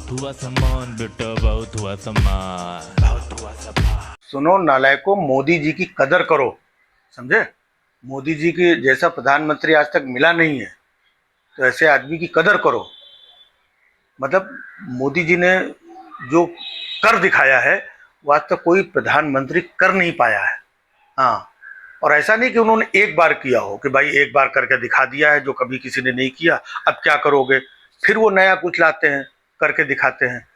बहुत हुआ सम्मान बेटा, बहुत हुआ सम्मान, बहुत हुआ सम्मान। सुनो नालायकों, मोदी जी की कदर करो, समझे। मोदी जी के जैसा प्रधानमंत्री आज तक मिला नहीं है, तो ऐसे आदमी की कदर करो। मतलब मोदी जी ने जो कर दिखाया है वो आज तक कोई प्रधानमंत्री कर नहीं पाया है। हाँ, और ऐसा नहीं कि उन्होंने एक बार किया हो कि भाई एक बार करके दिखा दिया है जो कभी किसी ने नहीं किया, अब क्या करोगे, फिर वो नया कुछ लाते हैं, करके दिखाते हैं।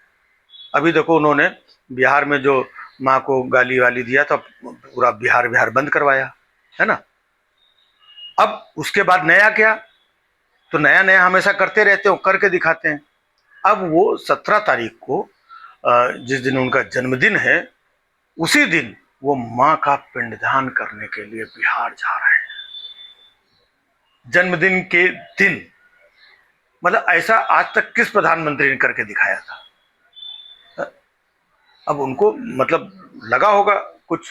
अभी देखो उन्होंने बिहार में जो माँ को गाली वाली दिया तो पूरा बिहार बिहार बंद करवाया है ना। अब उसके बाद नया क्या, तो नया नया हमेशा करते रहते हो, करके दिखाते हैं। अब वो 17 तारीख को जिस दिन उनका जन्मदिन है, उसी दिन वो माँ का पिंडदान करने के लिए बिहार जा रहे हैं, जन्मदिन के दिन। मतलब ऐसा आज तक किस प्रधानमंत्री ने करके दिखाया था। अब उनको मतलब लगा होगा कुछ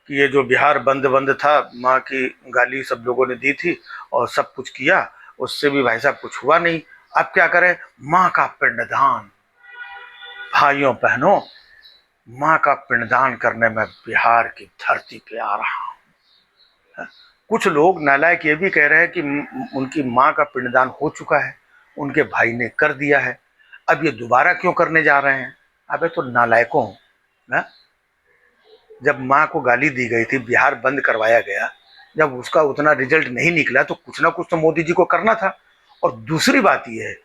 कि ये जो बिहार बंद बंद था, माँ की गाली सब लोगों ने दी थी और सब कुछ किया, उससे भी भाई साहब कुछ हुआ नहीं। अब क्या करें, माँ का पिंडदान। भाइयों बहनों, माँ का पिंडदान करने में बिहार की धरती पे आ रहा हूं। कुछ लोग नालायक ये भी कह रहे हैं कि उनकी माँ का पिंडदान हो चुका है, उनके भाई ने कर दिया है, अब ये दोबारा क्यों करने जा रहे हैं। अबे तो नालायकों, जब माँ को गाली दी गई थी, बिहार बंद करवाया गया, जब उसका उतना रिजल्ट नहीं निकला तो कुछ ना कुछ तो मोदी जी को करना था। और दूसरी बात यह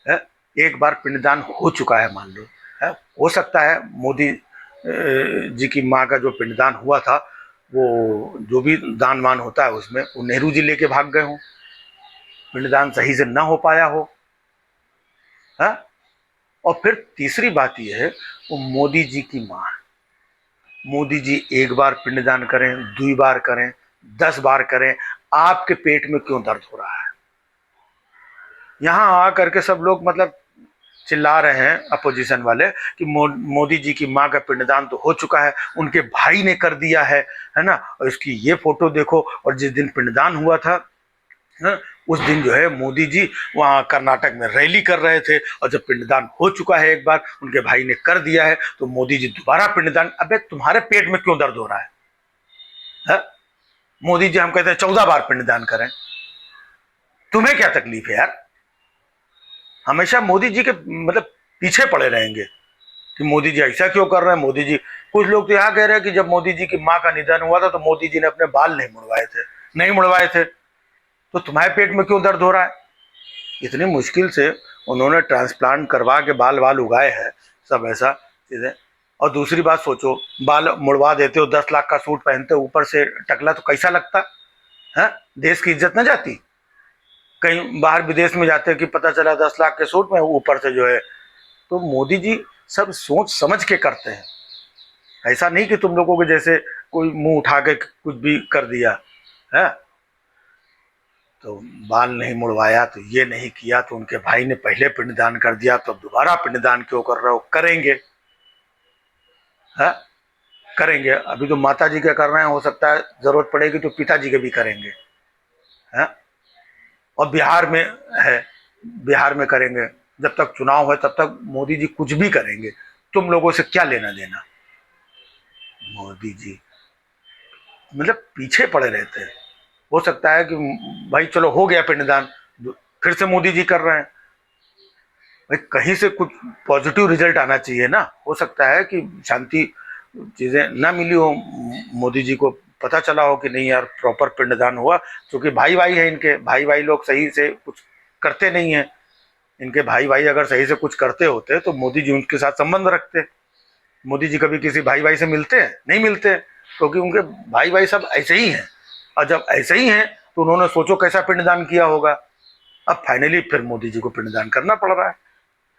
है, एक बार पिंडदान हो चुका है, मान लो है, हो सकता है मोदी जी की माँ का जो पिंडदान हुआ था, वो जो भी दान मान होता है उसमें वो नेहरू जी लेके भाग गए हों, पिंडदान सही से ना हो पाया हो है। और फिर तीसरी बात यह है, वो मोदी जी की माँ, मोदी जी एक बार पिंडदान करें, 2 बार करें, 10 बार करें, आपके पेट में क्यों दर्द हो रहा है। यहां आकर के सब लोग मतलब चिल्ला रहे हैं अपोजिशन वाले कि मोदी जी की मां का पिंडदान तो हो चुका है, उनके भाई ने कर दिया है ना। और इसकी ये फोटो देखो, और जिस दिन पिंडदान हुआ था है, उस दिन जो है मोदी जी वहां कर्नाटक में रैली कर रहे थे, और जब पिंडदान हो चुका है एक बार, उनके भाई ने कर दिया है, तो मोदी जी दोबारा पिंडदान। अबे तुम्हारे पेट में क्यों दर्द हो रहा है? मोदी जी हम कहते हैं 14 बार पिंडदान करें, तुम्हें क्या तकलीफ है यार। हमेशा मोदी जी के मतलब पीछे पड़े रहेंगे कि मोदी जी ऐसा क्यों कर रहे हैं, मोदी जी। कुछ लोग तो यहाँ कह रहे हैं कि जब मोदी जी की माँ का निधन हुआ था तो मोदी जी ने अपने बाल नहीं मुड़वाए थे, नहीं मुड़वाए थे, तो तुम्हारे पेट में क्यों दर्द हो रहा है। इतनी मुश्किल से उन्होंने ट्रांसप्लांट करवा के बाल वाल उगाए हैं, सब ऐसा चीजें। और दूसरी बात सोचो, बाल मुड़वा देते हो, 10 लाख का सूट पहनते हो, ऊपर से टकला, तो कैसा लगता है। देश की इज्जत न जाती। कहीं बाहर विदेश में जाते कि पता चला 10 लाख के सूट में, ऊपर से जो है। तो मोदी जी सब सोच समझ के करते हैं, ऐसा नहीं कि तुम लोगों के जैसे कोई मुंह उठा के कुछ भी कर दिया है। तो बाल नहीं मुड़वाया, तो ये नहीं किया, तो उनके भाई ने पहले पिंडदान कर दिया, तो अब दोबारा पिंडदान क्यों कर रहे हो। करेंगे है, करेंगे। अभी तो माता जी के कर रहे हैं, हो सकता है जरूरत पड़ेगी तो पिताजी के भी करेंगे है। और बिहार में है, बिहार में करेंगे। जब तक चुनाव है तब तक मोदी जी कुछ भी करेंगे, तुम लोगों से क्या लेना देना। मोदी जी मतलब पीछे पड़े रहते हैं। हो सकता है कि भाई चलो हो गया पिंडदान, फिर से मोदी जी कर रहे हैं, भाई कहीं से कुछ पॉजिटिव रिजल्ट आना चाहिए ना। हो सकता है कि शांति चीजें ना मिली हो, मोदी जी को पता चला हो कि नहीं यार प्रॉपर पिंडदान हुआ, क्योंकि भाई भाई है इनके, भाई भाई लोग सही से कुछ करते नहीं है। इनके भाई भाई अगर सही से कुछ करते होते तो मोदी जी उनके साथ संबंध रखते। मोदी जी कभी किसी भाई भाई से मिलते हैं, नहीं मिलते, क्योंकि उनके भाई भाई सब ऐसे ही हैं। और जब ऐसे ही हैं तो उन्होंने सोचो कैसा पिंडदान किया होगा। अब फाइनली फिर मोदी जी को पिंडदान करना पड़ रहा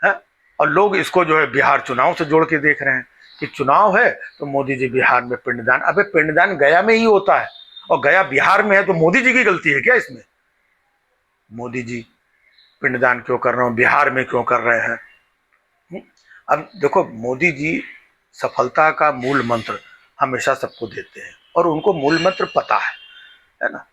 है? और लोग इसको जो है बिहार चुनाव से जोड़ के देख रहे हैं कि चुनाव है तो मोदी जी बिहार में पिंडदान। अबे पिंडदान गया में ही होता है, और गया बिहार में है, तो मोदी जी की गलती है क्या इसमें। मोदी जी पिंडदान क्यों कर रहे हो, बिहार में क्यों कर रहे हैं। अब देखो मोदी जी सफलता का मूल मंत्र हमेशा सबको देते हैं, और उनको मूल मंत्र पता है ना।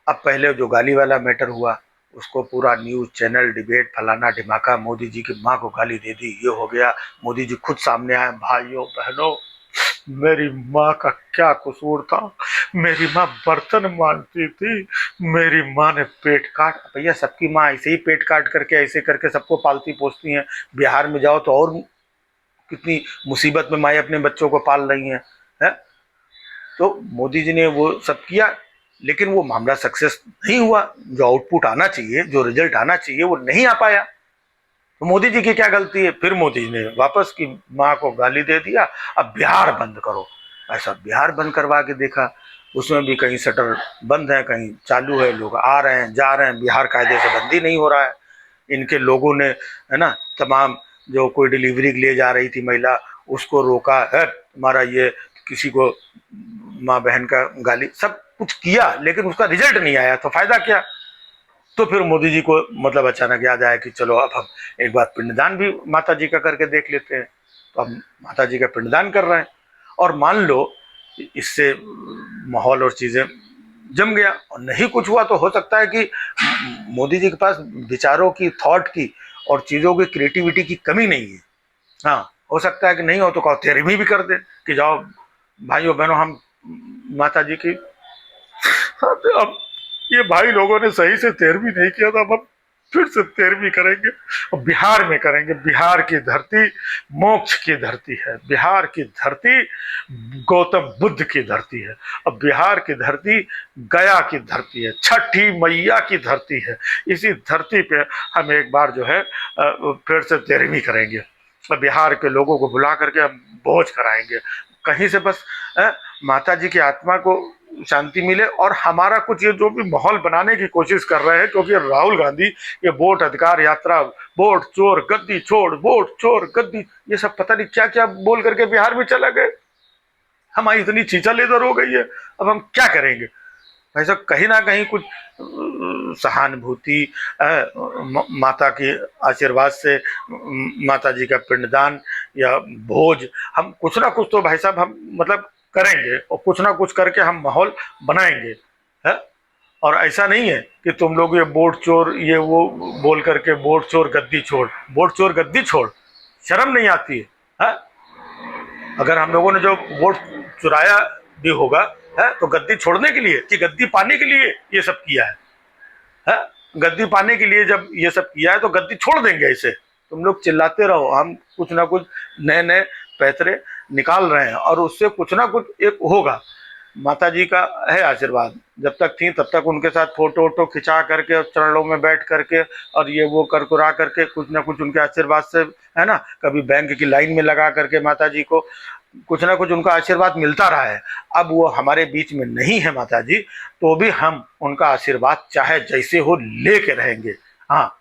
अब पहले जो गाली वाला मैटर हुआ, उसको पूरा न्यूज़ चैनल डिबेट फलाना ढिमाका, मोदी जी की माँ को गाली दे दी, ये हो गया। मोदी जी खुद सामने आए, भाइयों बहनों मेरी माँ का क्या कसूर था, मेरी माँ बर्तन मांजती थी, मेरी माँ ने पेट काट। भैया सबकी माँ ऐसे ही पेट काट करके ऐसे करके सबको पालती पोसती हैं। बिहार में जाओ तो और कितनी मुसीबत में माएँ अपने बच्चों को पाल रही हैं, है? तो मोदी जी ने वो सब किया, लेकिन वो मामला सक्सेस नहीं हुआ। जो आउटपुट आना चाहिए, जो रिजल्ट आना चाहिए, वो नहीं आ पाया। तो मोदी जी की क्या गलती है? फिर मोदी जी ने वापस की माँ को गाली दे दिया, अब बिहार बंद करो। ऐसा बिहार बंद करवा के देखा, उसमें भी कहीं शटर बंद है, कहीं चालू है, लोग आ रहे हैं जा रहे हैं, बिहार कायदे से बंद ही नहीं हो रहा है। इनके लोगों ने, है ना, तमाम जो कोई डिलीवरी ले जा रही थी महिला, उसको रोका है, तुम्हारा ये किसी को माँ बहन का गाली, सब कुछ किया, लेकिन उसका रिजल्ट नहीं आया, तो फायदा क्या? तो फिर मोदी जी को मतलब अचानक याद आया कि चलो अब हम एक बार पिंडदान भी माता जी का करके देख लेते हैं। तो अब माता जी का पिंडदान कर रहे हैं, और मान लो इससे माहौल और चीज़ें जम गया और नहीं कुछ हुआ, तो हो सकता है कि मोदी जी के पास विचारों की, थॉट की और चीज़ों की क्रिएटिविटी की कमी नहीं है। हाँ, हो सकता है कि नहीं हो तो कहो तेरहवीं भी कर दे कि जाओ भाइयों बहनों हम माता जी की। हाँ, तो अब ये भाई लोगों ने सही से 13वीं नहीं किया था, अब हम फिर से 13वीं करेंगे और बिहार में करेंगे। बिहार की धरती मोक्ष की धरती है, बिहार की धरती गौतम बुद्ध की धरती है, अब बिहार की धरती गया की धरती है, छठी मैया की धरती है। इसी धरती पे हम एक बार जो है फिर से 13वीं करेंगे। बिहार के लोगों को बुला करके हम भोज कराएंगे, कहीं से बस माता जी की आत्मा को शांति मिले। और हमारा कुछ ये जो भी माहौल बनाने की कोशिश कर रहे हैं, क्योंकि राहुल गांधी ये वोट अधिकार यात्रा, वोट चोर गद्दी छोड़, वोट चोर गद्दी, ये सब पता नहीं क्या क्या बोल करके बिहार में चला गए। हमारी इतनी चीचा लेदर हो गई है, अब हम क्या करेंगे? भाई साहब कहीं ना कहीं कुछ सहानुभूति, माता के आशीर्वाद से माता जी का पिंडदान या भोज, हम कुछ ना कुछ तो भाई साहब हम मतलब करेंगे, और कुछ ना कुछ करके हम माहौल बनाएंगे, है? और ऐसा नहीं है कि तुम लोग ये वोट चोर ये वो बोल करके वोट चोर गद्दी छोड़, वोट चोर गद्दी छोड़, शर्म नहीं आती है? अगर हम लोगों ने जो वोट चुराया भी होगा, है, तो गद्दी छोड़ने के लिए कि गद्दी पाने के लिए ये सब किया है? गद्दी पाने के लिए जब ये सब किया है तो गद्दी छोड़ देंगे ऐसे? तुम लोग चिल्लाते रहो, हम कुछ ना कुछ नए नए पैतरे निकाल रहे हैं और उससे कुछ ना कुछ एक होगा। माता जी का है आशीर्वाद, जब तक थी तब तक उनके साथ फोटो वोटो खिंचा करके चरणों में बैठ करके और ये वो कर कुरा करके कुछ ना कुछ उनके आशीर्वाद से, है ना, कभी बैंक की लाइन में लगा करके माता जी को कुछ ना कुछ उनका आशीर्वाद मिलता रहा है। अब वो हमारे बीच में नहीं है माता जी, तो भी हम उनका आशीर्वाद चाहे जैसे हो लेके रहेंगे। हाँ,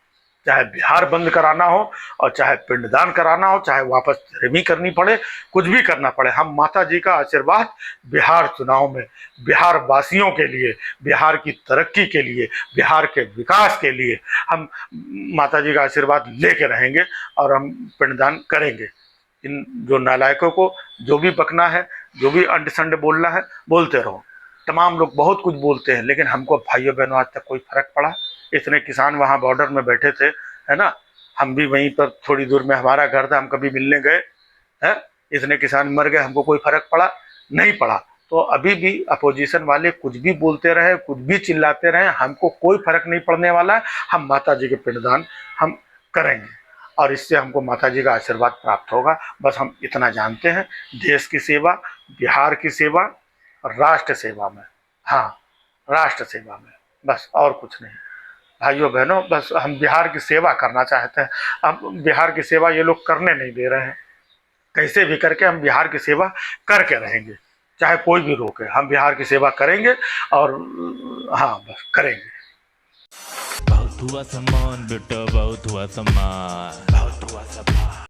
चाहे बिहार बंद कराना हो और चाहे पिंडदान कराना हो, चाहे वापस रिमी करनी पड़े, कुछ भी करना पड़े, हम माता जी का आशीर्वाद बिहार चुनाव में बिहार वासियों के लिए, बिहार की तरक्की के लिए, बिहार के विकास के लिए हम माता जी का आशीर्वाद लेके रहेंगे और हम पिंडदान करेंगे। इन जो नालायकों को जो भी बकना है, जो भी अंड संड बोलना है, बोलते रहो। तमाम लोग बहुत कुछ बोलते हैं, लेकिन हमको भाइयों बहनों आज तक कोई फर्क पड़ा? इतने किसान वहाँ बॉर्डर में बैठे थे, है ना, हम भी वहीं पर थोड़ी दूर में हमारा घर था, हम कभी मिलने गए हैं, इतने किसान मर गए, हमको कोई फर्क पड़ा? नहीं पड़ा। तो अभी भी अपोजिशन वाले कुछ भी बोलते रहे, कुछ भी चिल्लाते रहे, हमको कोई फर्क नहीं पड़ने वाला है। हम माता जी के पिंडदान हम करेंगे और इससे हमको माता जी का आशीर्वाद प्राप्त होगा। बस हम इतना जानते हैं, देश की सेवा, बिहार की सेवा और राष्ट्र सेवा में, हाँ राष्ट्र सेवा में, बस और कुछ नहीं। भाइयों बहनों, बस हम बिहार की सेवा करना चाहते हैं। अब बिहार की सेवा ये लोग करने नहीं दे रहे हैं, कैसे भी करके हम बिहार की सेवा करके रहेंगे, चाहे कोई भी रोके, हम बिहार की सेवा करेंगे और हाँ बस करेंगे। बहुत हुआ सम्मान बेटा, बहुत हुआ सम्मान, बहुत हुआ सम्मान।